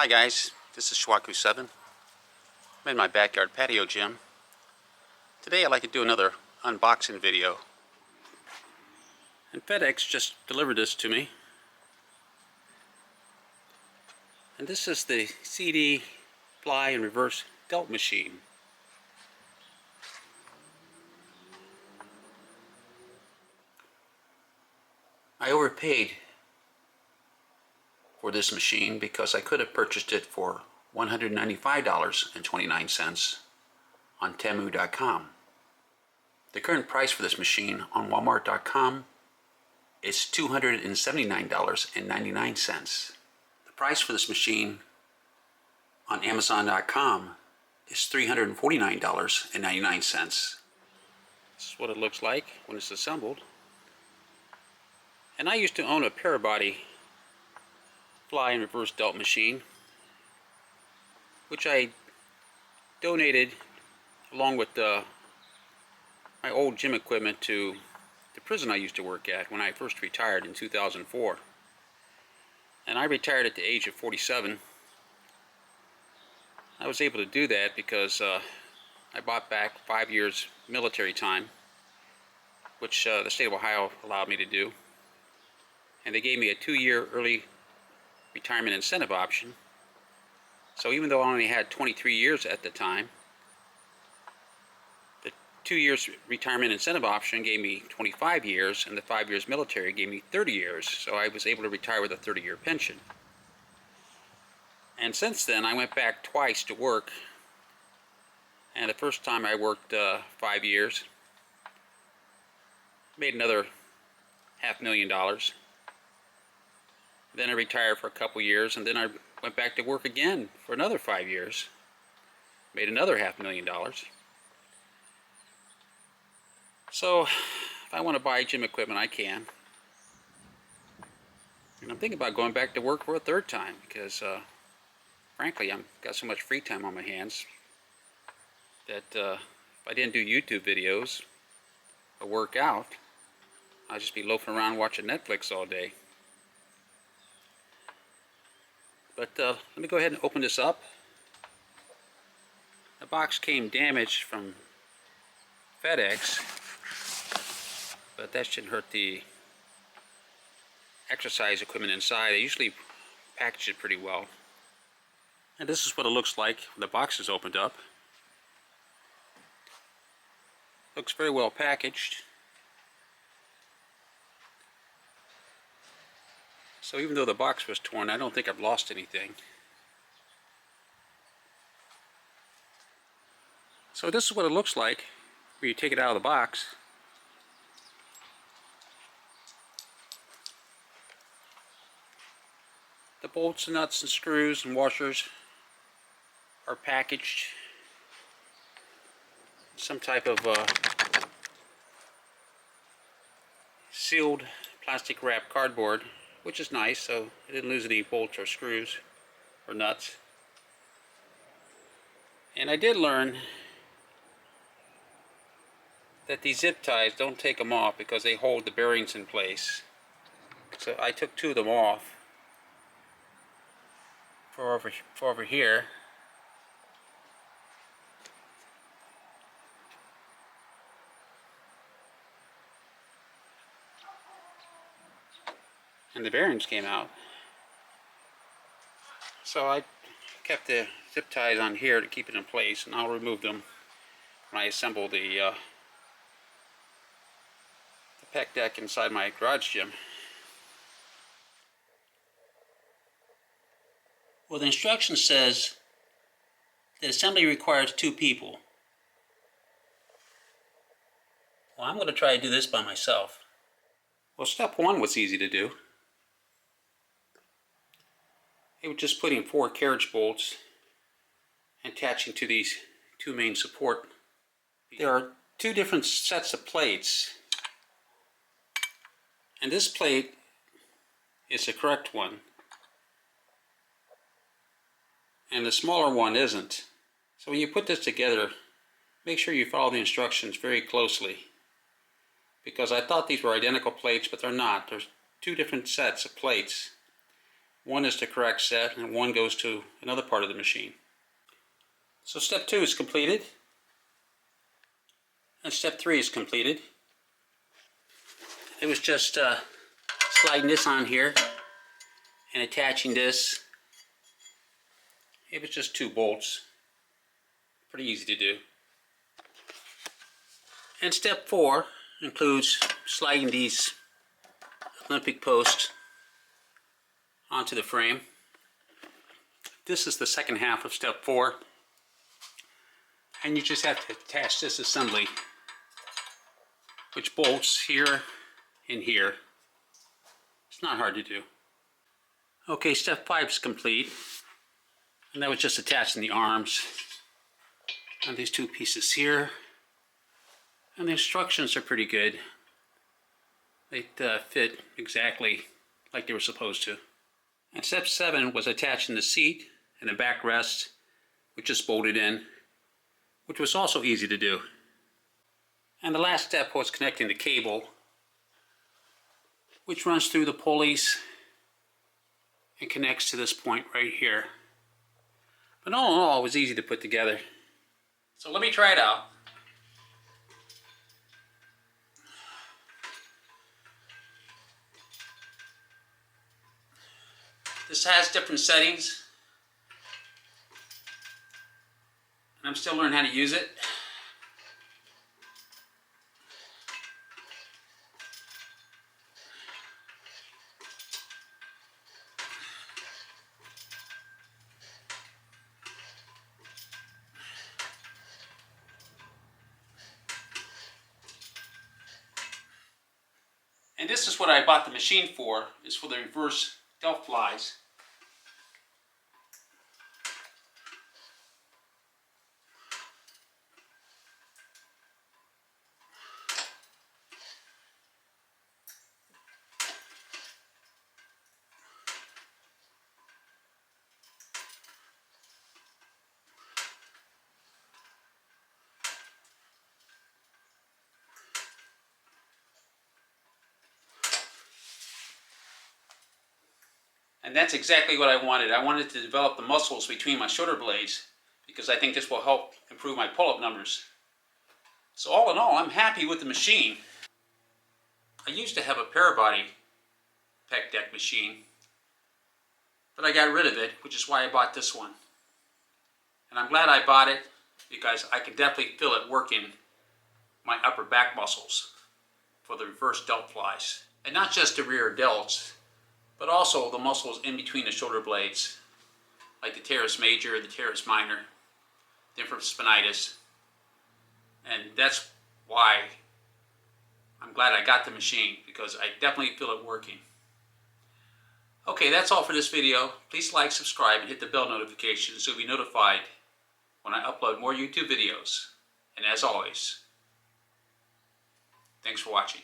Hi guys, this is Schwaku7. I'm in my backyard patio gym. Today I'd like to do another unboxing video. And FedEx just delivered this to me. And this is the Syedee fly and reverse Delt machine. I overpaid for this machine because I could have purchased it for $195.29 on Temu.com. The current price for this machine on Walmart.com is $279.99. The price for this machine on Amazon.com is $349.99. This is what it looks like when it's assembled. And I used to own a parabody fly and reverse Delt machine, which I donated along with my old gym equipment to the prison I used to work at when I first retired in 2004. And I retired at the age of 47. I was able to do that because I bought back 5 years military time, which the state of Ohio allowed me to do. And they gave me a 2-year early retirement incentive option. So even though I only had 23 years at the time, the 2 years retirement incentive option gave me 25 years, and the 5 years military gave me 30 years. So I was able to retire with a 30-year pension. And since then, I went back twice to work. And the first time I worked 5 years, made another $500,000. Then I retired for a couple years, and then I went back to work again for another 5 years. Made another $500,000. So, if I want to buy gym equipment, I can. And I'm thinking about going back to work for a third time because, frankly, I've got so much free time on my hands that if I didn't do YouTube videos or work out, I'd just be loafing around watching Netflix all day. But let me go ahead and open this up. The box came damaged from FedEx, but that shouldn't hurt the exercise equipment inside. They usually package it pretty well. And this is what it looks like when the box is opened up. Looks very well packaged. So even though the box was torn, I don't think I've lost anything. So this is what it looks like when you take it out of the box. The bolts and nuts and screws and washers are packaged some type of sealed plastic wrap cardboard, which is nice, so I didn't lose any bolts or screws or nuts. And I did learn that these zip ties, don't take them off because they hold the bearings in place. So I took 2 of them off for over here. And the bearings came out. So I kept the zip ties on here to keep it in place, and I'll remove them when I assemble the pec deck inside my garage gym. Well, the instruction says that assembly requires 2 people. Well, I'm going to try to do this by myself. Well, step 1 was easy to do. It was just putting 4 carriage bolts and attaching to these 2 main support. There are 2 different sets of plates, and this plate is the correct one, and the smaller one isn't. So when you put this together, make sure you follow the instructions very closely, because I thought these were identical plates, but they're not. There's 2 different sets of plates. One is the correct set and one goes to another part of the machine. So step 2 is completed and step 3 is completed. It was just sliding this on here and attaching this. It was just 2 bolts. Pretty easy to do. And step 4 includes sliding these Olympic posts onto the frame. This is the second half of step 4. And you just have to attach this assembly, which bolts here and here. It's not hard to do. Okay, step 5 is complete. And that was just attaching the arms on these 2 pieces here. And the instructions are pretty good. They fit exactly like they were supposed to. And step 7 was attaching the seat and the backrest, which is bolted in, which was also easy to do. And the last step was connecting the cable, which runs through the pulleys and connects to this point right here. But all in all, it was easy to put together. So let me try it out. This has different settings, and I'm still learning how to use it. And this is what I bought the machine for, is for the reverse Delt flies. And that's exactly what I wanted. I wanted to develop the muscles between my shoulder blades because I think this will help improve my pull-up numbers. So all in all, I'm happy with the machine. I used to have a parabody pec deck machine, but I got rid of it, which is why I bought this one. And I'm glad I bought it because I can definitely feel it working my upper back muscles for the reverse Delt flies. And not just the rear delts, but also the muscles in between the shoulder blades, like the teres major, the teres minor, the infraspinatus. And that's why I'm glad I got the machine, because I definitely feel it working. Okay, that's all for this video. Please like, subscribe, and hit the bell notification so you'll be notified when I upload more YouTube videos. And as always, thanks for watching.